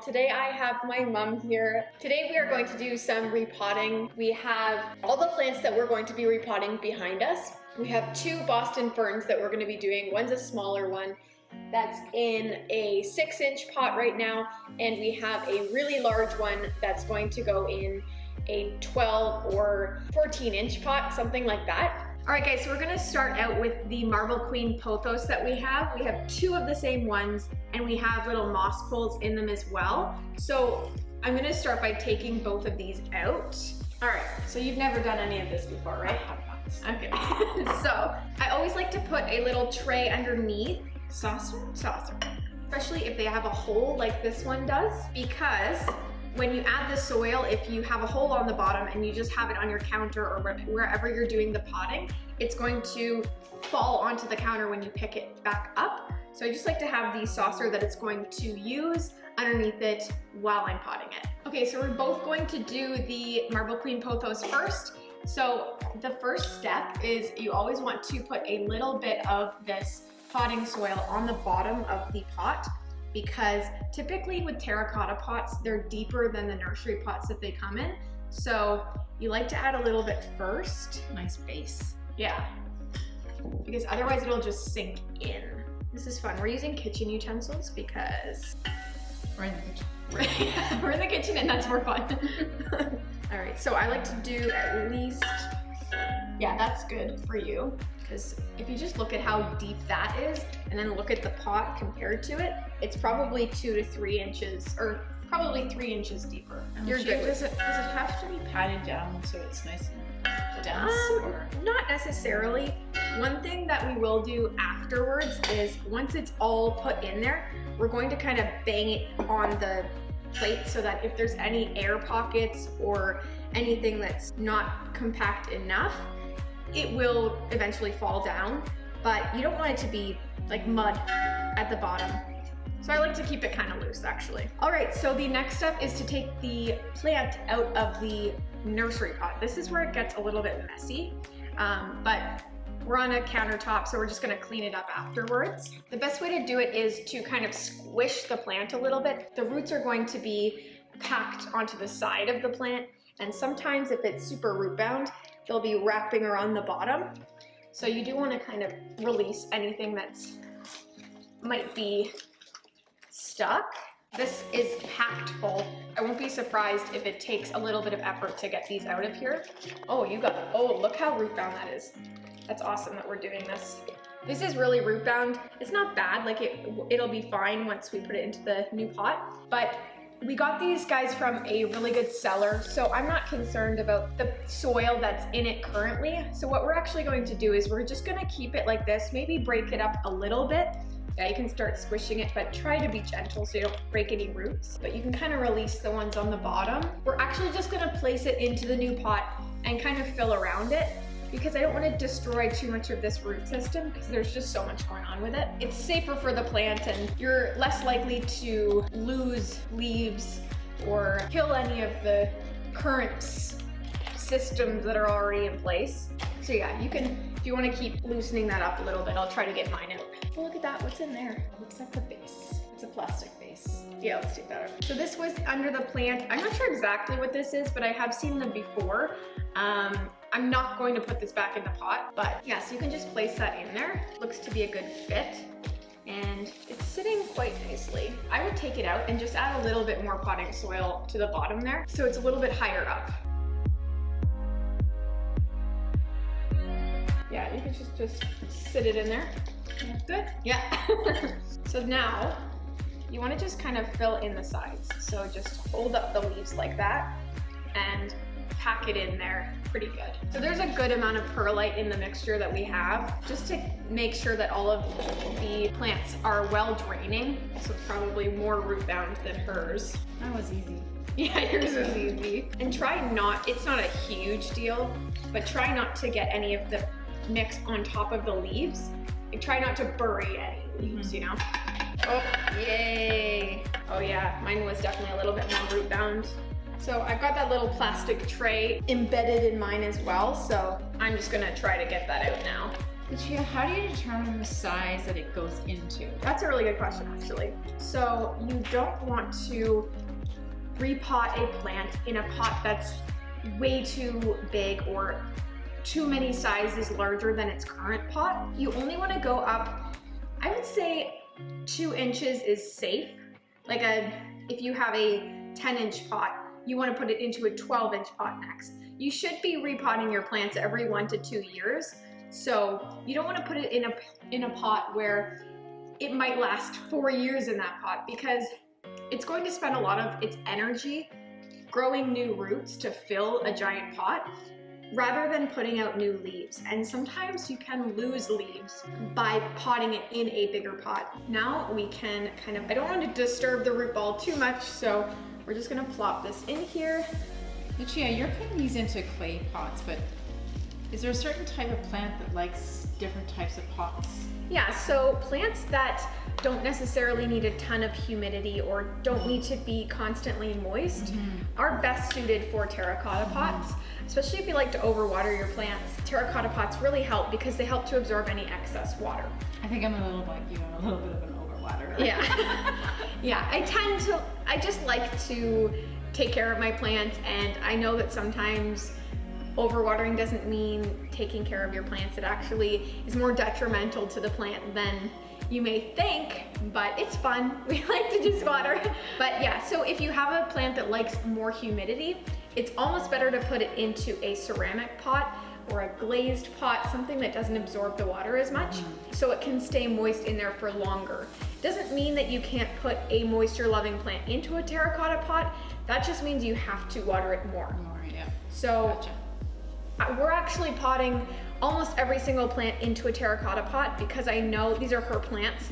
Today I have my mom here. Today we are going to do some repotting. We have all the plants that we're going to be repotting behind us. We have two Boston ferns that we're going to be doing. One's a smaller one that's in a 6-inch pot right now, and we have a really large one that's going to go in a 12 or 14-inch pot, something like that. All right guys, so we're gonna start out with the Marble Queen pothos that we have. We have two of the same ones, and we have little moss poles in them as well. So I'm gonna start by taking both of these out. All right, so you've never done any of this before, right? I have not. Okay, so I always like to put a little tray underneath. Saucer? Especially if they have a hole like this one does, because when you add the soil, if you have a hole on the bottom and you just have it on your counter or wherever you're doing the potting, it's going to fall onto the counter when you pick it back up. So I just like to have the saucer that it's going to use underneath it while I'm potting it. Okay, so we're both going to do the Marble Queen pothos first. So the first step is you always want to put a little bit of this potting soil on the bottom of the pot, because typically with terracotta pots, they're deeper than the nursery pots that they come in. So you like to add a little bit first. Nice base. Yeah, because otherwise it'll just sink in. This is fun. We're using kitchen utensils because We're in the kitchen. we're in the kitchen and that's more fun. All right, so I like to do at least, yeah, that's good for you. Because if you just look at how deep that is and then look at the pot compared to it, it's probably 2 to 3 inches, or probably 3 inches deeper. You're good. Does it have to be patted down so it's nice and dense? Or? Not necessarily. One thing that we will do afterwards is once it's all put in there, we're going to kind of bang it on the plate so that if there's any air pockets or anything that's not compact enough, it will eventually fall down, but you don't want it to be like mud at the bottom. So I like to keep it kind of loose actually. All right, so the next step is to take the plant out of the nursery pot. This is where it gets a little bit messy, but we're on a countertop, so we're just gonna clean it up afterwards. The best way to do it is to kind of squish the plant a little bit. The roots are going to be packed onto the side of the plant, and sometimes if it's super root bound, they'll be wrapping around the bottom. So you do want to kind of release anything that's might be stuck. This is packed full. I won't be surprised if it takes a little bit of effort to get these out of here. Oh, look how root bound that is. That's awesome that we're doing this. This is really root bound. It's not bad, like it'll be fine once we put it into the new pot, but we got these guys from a really good seller, so I'm not concerned about the soil that's in it currently. So what we're actually going to do is we're just gonna keep it like this, maybe break it up a little bit. Yeah, you can start squishing it, but try to be gentle so you don't break any roots. But you can kind of release the ones on the bottom. We're actually just gonna place it into the new pot and kind of fill around it, because I don't want to destroy too much of this root system because there's just so much going on with it. It's safer for the plant and you're less likely to lose leaves or kill any of the current systems that are already in place. So yeah, you can, if you want to keep loosening that up a little bit, I'll try to get mine out. Oh, look at that, what's in there? It looks like the base. It's a plastic base. Yeah, let's take that out. So this was under the plant. I'm not sure exactly what this is, but I have seen them before. I'm not going to put this back in the pot, but yes, yeah, so you can just place that in there. Looks to be a good fit, and it's sitting quite nicely. I would take it out and just add a little bit more potting soil to the bottom there, so it's a little bit higher up. Yeah, you can just sit it in there. Good, yeah. So now, you want to just kind of fill in the sides. So just hold up the leaves like that and pack it in there pretty good. So there's a good amount of perlite in the mixture that we have, just to make sure that all of the plants are well draining. So probably more root bound than hers. That was easy. Yeah, yours was easy. And try not, it's not a huge deal, but try not to get any of the mix on top of the leaves. And try not to bury any leaves, you know? Oh, yay. Oh yeah, mine was definitely a little bit more root bound. So I've got that little plastic tray embedded in mine as well, so I'm just gonna try to get that out now. Lucia, how do you determine the size that it goes into? That's a really good question, actually. So you don't want to repot a plant in a pot that's way too big or too many sizes larger than its current pot. You only want to go up, I would say 2 inches is safe. Like if you have a 10-inch pot, you want to put it into a 12-inch pot next. You should be repotting your plants every 1 to 2 years. So you don't want to put it in a pot where it might last 4 years in that pot, because it's going to spend a lot of its energy growing new roots to fill a giant pot rather than putting out new leaves. And sometimes you can lose leaves by potting it in a bigger pot. Now we can I don't want to disturb the root ball too much, so we're just gonna plop this in here. Lucia, you're putting these into clay pots, but is there a certain type of plant that likes different types of pots? Yeah, so plants that don't necessarily need a ton of humidity or don't need to be constantly moist are best suited for terracotta pots. Especially if you like to overwater your plants, terracotta pots really help because they help to absorb any excess water. I think I'm a little like you, I'm a little bit of an overwaterer. Yeah, yeah, I just like to take care of my plants, and I know that sometimes overwatering doesn't mean taking care of your plants. It actually is more detrimental to the plant than you may think, but it's fun. We like to just water. But yeah, so if you have a plant that likes more humidity, it's almost better to put it into a ceramic pot or a glazed pot, something that doesn't absorb the water as much, so it can stay moist in there for longer. Doesn't mean that you can't put a moisture-loving plant into a terracotta pot. That just means you have to water it more. Yeah. So Gotcha. We're actually potting almost every single plant into a terracotta pot because I know these are her plants.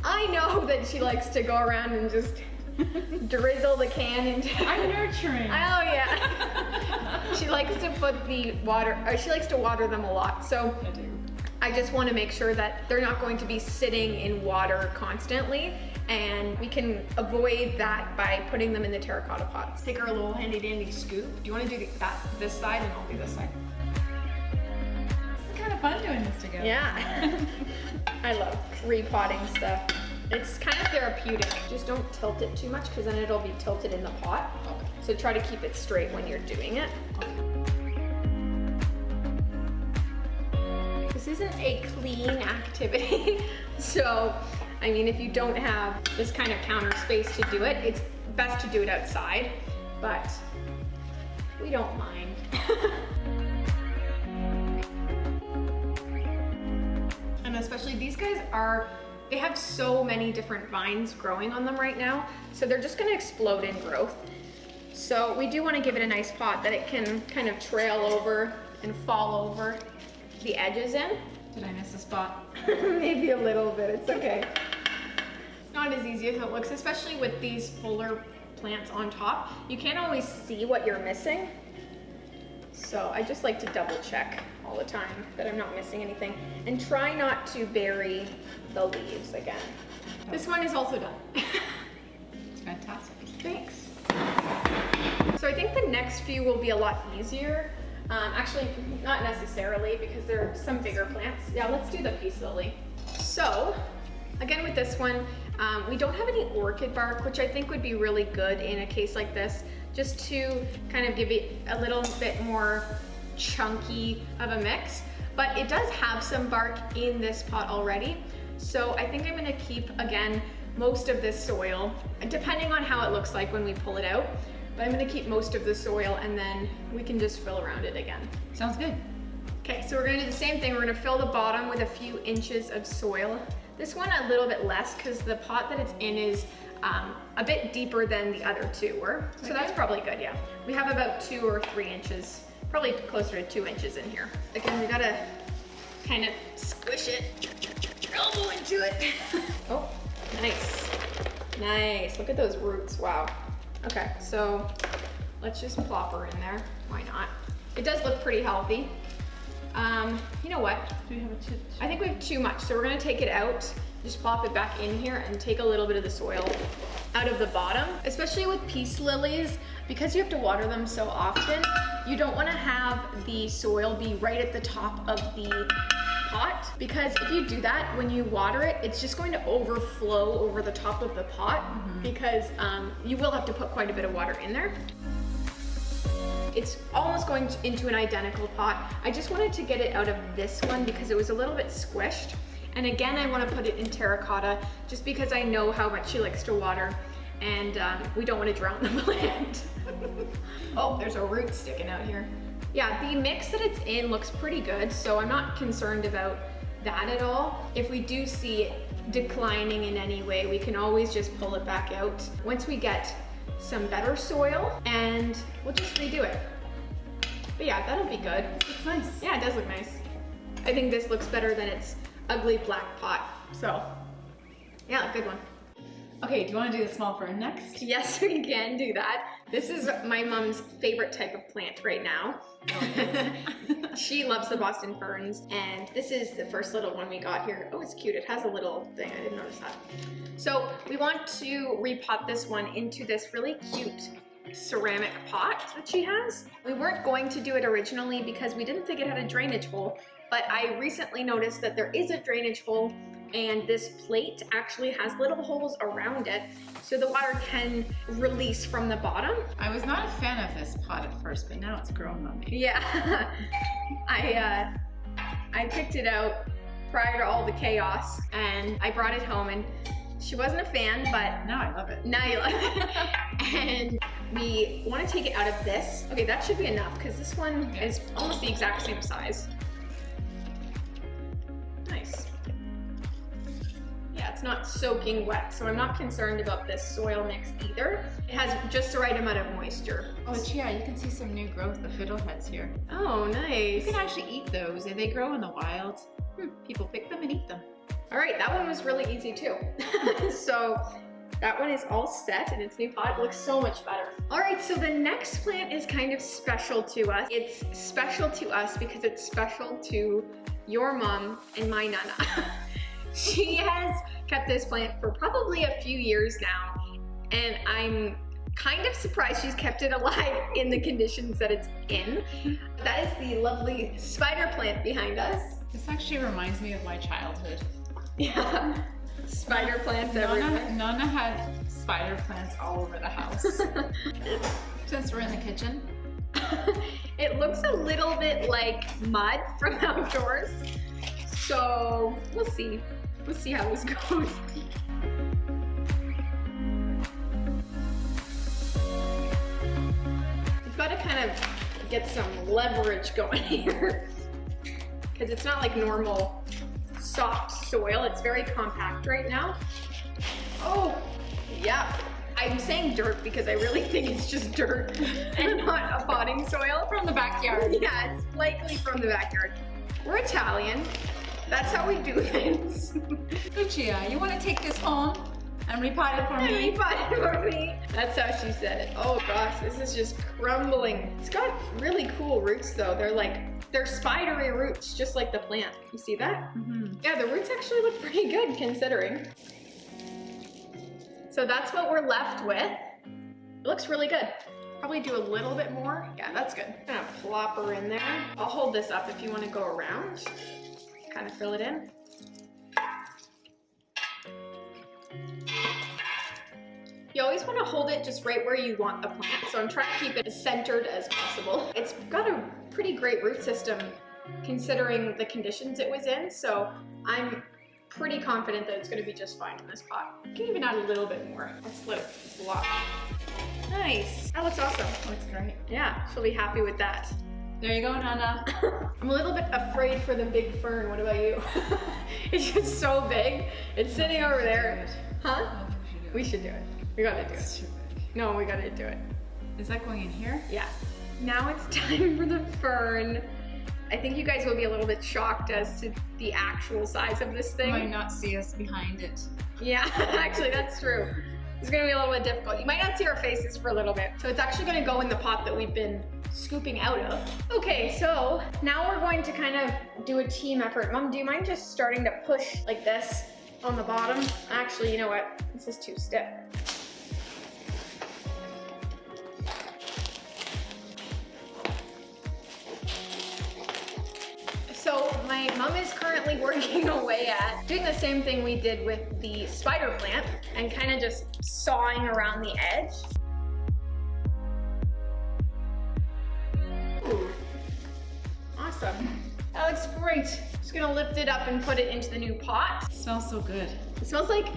I know that she likes to go around and just drizzle the can into. I'm nurturing. Oh yeah. She likes to put the water, or she likes to water them a lot. So I do. I just want to make sure that they're not going to be sitting in water constantly, and we can avoid that by putting them in the terracotta pots. Take our little handy dandy scoop. Do you want to do this side and I'll do this side? It's kind of fun doing this together. Yeah. I love repotting stuff. It's kind of therapeutic. Just don't tilt it too much because then it'll be tilted in the pot. Okay. So try to keep it straight when you're doing it. Okay. This isn't a clean activity. So, I mean, if you don't have this kind of counter space to do it, it's best to do it outside, but we don't mind. And especially these guys they have so many different vines growing on them right now, so they're just gonna explode in growth. So we do wanna give it a nice pot that it can kind of trail over and fall over the edges in. Did I miss a spot? Maybe a little bit, it's okay. It's not as easy as it looks, especially with these fuller plants on top. You can't always see what you're missing. So I just like to double check all the time that I'm not missing anything, and try not to bury the leaves again. This one is also done. It's fantastic. Thanks. So I think the next few will be a lot easier. Actually, not necessarily, because there are some bigger plants. Yeah, let's do the peace lily. So, again with this one, we don't have any orchid bark, which I think would be really good in a case like this, just to kind of give it a little bit more chunky of a mix. But it does have some bark in this pot already. So I think I'm gonna keep, again, most of this soil, depending on how it looks like when we pull it out. But I'm gonna keep most of the soil, and then we can just fill around it again. Sounds good. Okay, so we're gonna do the same thing. We're gonna fill the bottom with a few inches of soil. This one a little bit less because the pot that it's in is a bit deeper than the other two were. So that's probably good, yeah. We have about 2 or 3 inches, probably closer to 2 inches in here. Again, we gotta kind of squish it, elbow into it. Oh, nice. Nice, look at those roots, wow. Okay, so let's just plop her in there. Why not? It does look pretty healthy. You know what? Do we have a tip? I think we have too much, so we're gonna take it out, just plop it back in here and take a little bit of the soil out of the bottom. Especially with peace lilies, because you have to water them so often, you don't wanna have the soil be right at the top of the pot, because if you do that, when you water it, it's just going to overflow over the top of the pot, because you will have to put quite a bit of water in there. It's almost going into an identical pot. I just wanted to get it out of this one because it was a little bit squished. And again, I want to put it in terracotta just because I know how much she likes to water, and we don't want to drown the plant. Oh, there's a root sticking out here. Yeah, the mix that it's in looks pretty good, so I'm not concerned about that at all. If we do see it declining in any way, we can always just pull it back out once we get some better soil, and we'll just redo it. But yeah, that'll be good. It looks nice. Yeah, it does look nice. I think this looks better than its ugly black pot. So yeah, good one. Okay, do you want to do the small fern next? Yes, we can do that. This is my mom's favorite type of plant right now. She loves the Boston ferns, and this is the first little one we got here. Oh, it's cute. It has a little thing. I didn't notice that. So we want to repot this one into this really cute ceramic pot that she has. We weren't going to do it originally because we didn't think it had a drainage hole, but I recently noticed that there is a drainage hole, and this plate actually has little holes around it so the water can release from the bottom. I was not a fan of this pot at first, but now it's grown on me. Yeah, I picked it out prior to all the chaos, and I brought it home, and she wasn't a fan, but now I love it. Now you love it. And we want to take it out of this. Okay, that should be enough because this one is almost the exact same size. Nice. Yeah, it's not soaking wet, so I'm not concerned about this soil mix either. It has just the right amount of moisture. Oh, yeah, you can see some new growth of fiddleheads here. Oh, nice. You can actually eat those, and they grow in the wild. People pick them and eat them. All right, that one was really easy too. So that one is all set in its new pot. It looks so much better. All right, so the next plant is kind of special to us. It's special to us because it's special to your mom and my nana. She has kept this plant for probably a few years now, and I'm kind of surprised she's kept it alive in the conditions that it's in. That is the lovely spider plant behind us. This actually reminds me of my childhood. Yeah, spider plants everywhere. Nana had spider plants all over the house. Since we're in the kitchen. It looks a little bit like mud from outdoors. So we'll see. We'll see how this goes. We've got to kind of get some leverage going here, because it's not like normal soft soil. It's very compact right now. Oh, yeah. I'm saying dirt because I really think it's just dirt and not a potting soil. From the backyard. Yeah, it's likely from the backyard. We're Italian. That's how we do things. Lucia, you want to take this home and repot it for me? Repot it for me. That's how she said it. Oh gosh, this is just crumbling. It's got really cool roots though. They're spidery roots, just like the plant. You see that? Yeah, the roots actually look pretty good considering. So that's what we're left with. It looks really good. Probably do a little bit more. Yeah, that's good. I'm gonna plop her in there. I'll hold this up if you want to go around. Kind of fill it in. You always want to hold it just right where you want the plant, so I'm trying to keep it as centered as possible. It's got a pretty great root system considering the conditions it was in, so I'm pretty confident that it's going to be just fine in this pot. You can even add a little bit more. Let's let it flop. Nice. That looks awesome. Looks great. Yeah, she'll be happy with that. There you go, Nana. I'm a little bit afraid for the big fern. What about you? It's just so big. It's sitting over there. Huh? We should do it. We gotta do it. No, we gotta do it. Is that going in here? Yeah. Now it's time for the fern. I think you guys will be a little bit shocked as to the actual size of this thing. You might not see us behind it. Yeah, actually that's true. It's gonna be a little bit difficult. You might not see our faces for a little bit. So it's actually gonna go in the pot that we've been scooping out of. Okay, so now we're going to kind of do a team effort. Mom, do you mind just starting to push like this on the bottom? Actually, you know what? This is too stiff. So my Mom is currently working away at doing the same thing we did with the spider plant and kind of just sawing around the edge. Ooh. Awesome. That looks great. Just gonna lift it up and put it into the new pot. It smells so good. It smells like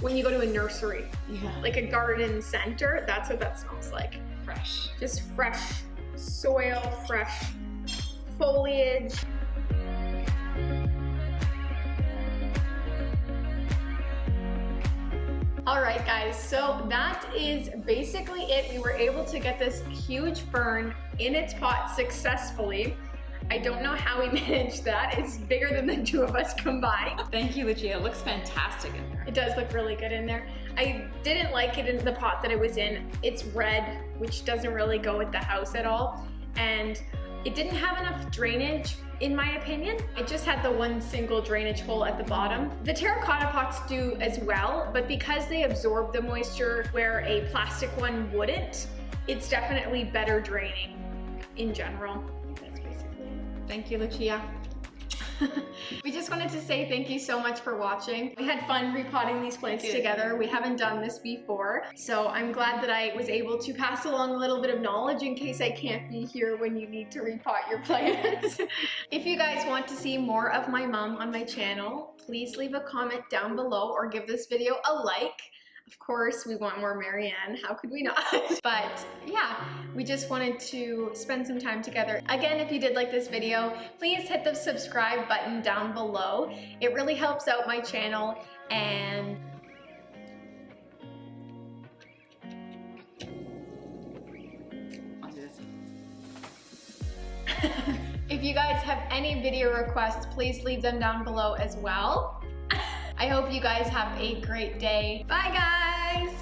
when you go to a nursery. Yeah. Like a garden center. That's what that smells like. Fresh. Just fresh soil, fresh foliage. All right, guys, so that is basically it. We were able to get this huge fern in its pot successfully. I don't know how we managed that. It's bigger than the two of us combined. Thank you, Lucia. It looks fantastic in there. It does look really good in there. I didn't like it in the pot that it was in. It's red, which doesn't really go with the house at all. And it didn't have enough drainage, in my opinion. It just had the one single drainage hole at the bottom. The terracotta pots do as well, but because they absorb the moisture where a plastic one wouldn't, it's definitely better draining in general. That's basically it. Thank you, Lucia. We just wanted to say thank you so much for watching. We had fun repotting these plants together. We haven't done this before, so I'm glad that I was able to pass along a little bit of knowledge in case I can't be here when you need to repot your plants. If you guys want to see more of my mom on my channel, please leave a comment down below or give this video a like. Of course, we want more Marianne. How could we not? But yeah, we just wanted to spend some time together. Again, if you did like this video, please hit the subscribe button down below. It really helps out my channel, and I'll do this. if you guys have any video requests, please leave them down below as well. I hope you guys have a great day. Bye, guys!